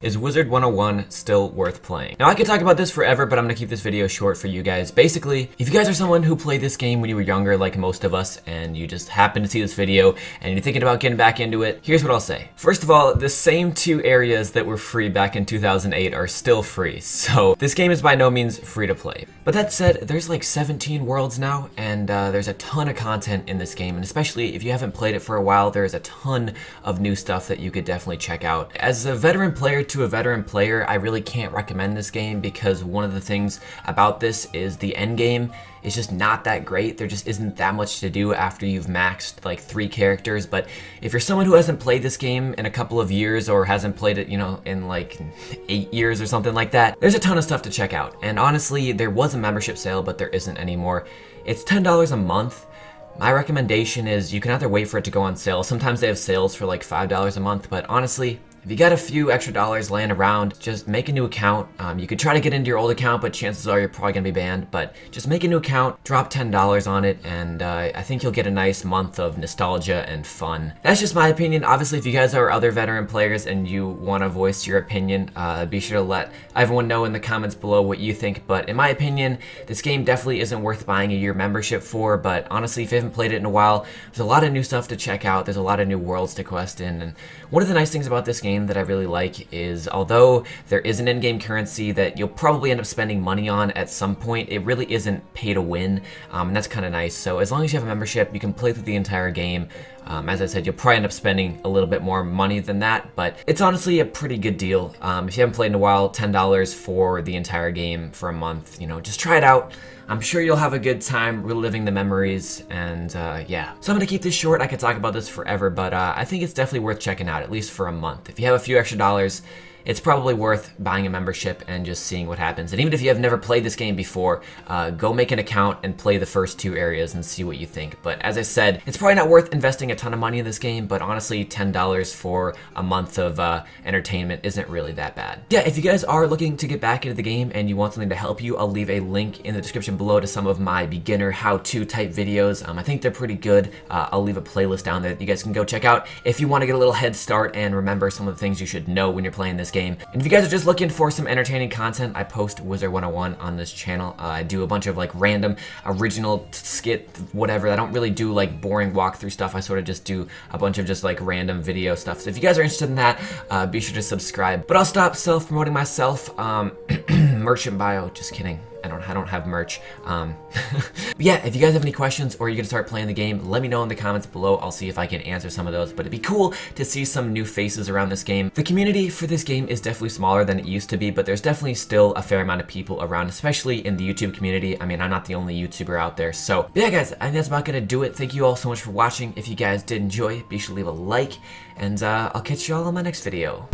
Is Wizard101 still worth playing? Now I could talk about this forever, but I'm gonna keep this video short for you guys. Basically, if you guys are someone who played this game when you were younger, like most of us, and you just happen to see this video, and you're thinking about getting back into it, here's what I'll say. First of all, the same two areas that were free back in 2008 are still free, so this game is by no means free to play. But that said, there's like 17 worlds now, and there's a ton of content in this game, and especially if you haven't played it for a while, there's a ton of new stuff that you could definitely check out. As a veteran player to a veteran player, I really can't recommend this game because one of the things about this is the end game is just not that great. There just isn't that much to do after you've maxed like 3 characters. But if you're someone who hasn't played this game in a couple of years or hasn't played it, you know, in like 8 years or something like that, there's a ton of stuff to check out. And honestly, there was a membership sale, but there isn't anymore. It's $10 a month. My recommendation is you can either wait for it to go on sale. Sometimes they have sales for like $5 a month, but honestly, if you got a few extra dollars laying around, just make a new account. You could try to get into your old account, but chances are you're probably gonna be banned. But just make a new account, drop $10 on it, and I think you'll get a nice month of nostalgia and fun. That's just my opinion. Obviously, if you guys are other veteran players and you want to voice your opinion, be sure to let everyone know in the comments below what you think. But in my opinion, this game definitely isn't worth buying a year membership for. But honestly, if you haven't played it in a while, there's a lot of new stuff to check out. There's a lot of new worlds to quest in. And one of the nice things about this game that I really like is, although there is an in-game currency that you'll probably end up spending money on at some point, it really isn't pay to win, and that's kind of nice. So as long as you have a membership, you can play through the entire game. As I said, you'll probably end up spending a little bit more money than that, but it's honestly a pretty good deal. If you haven't played in a while, $10 for the entire game for a month, you know, just try it out. I'm sure you'll have a good time reliving the memories, and yeah. So I'm gonna keep this short. I could talk about this forever, but I think it's definitely worth checking out, at least for a month. If you have a few extra dollars, it's probably worth buying a membership and just seeing what happens. And even if you have never played this game before, go make an account and play the first 2 areas and see what you think. But as I said, it's probably not worth investing a ton of money in this game, but honestly, $10 for a month of entertainment isn't really that bad. Yeah, if you guys are looking to get back into the game and you want something to help you, I'll leave a link in the description below to some of my beginner how-to type videos. I think they're pretty good. I'll leave a playlist down there that you guys can go check out if you want to get a little head start and remember some of the things you should know when you're playing this game. And if you guys are just looking for some entertaining content, I post Wizard101 on this channel. I do a bunch of like random, original skit, whatever. I don't really do like boring walkthrough stuff. I sort of just do a bunch of just like random video stuff. So if you guys are interested in that, be sure to subscribe. But I'll stop self-promoting myself. Merchant bio, just kidding. I don't have merch. Yeah, if you guys have any questions or you're gonna start playing the game, let me know in the comments below. I'll see if I can answer some of those, but it'd be cool to see some new faces around this game. The community for this game is definitely smaller than it used to be, but there's definitely still a fair amount of people around, especially in the YouTube community. I mean, I'm not the only YouTuber out there. So yeah, guys, I think that's about gonna do it. Thank you all so much for watching. If you guys did enjoy, be sure to leave a like, and I'll catch you all in my next video.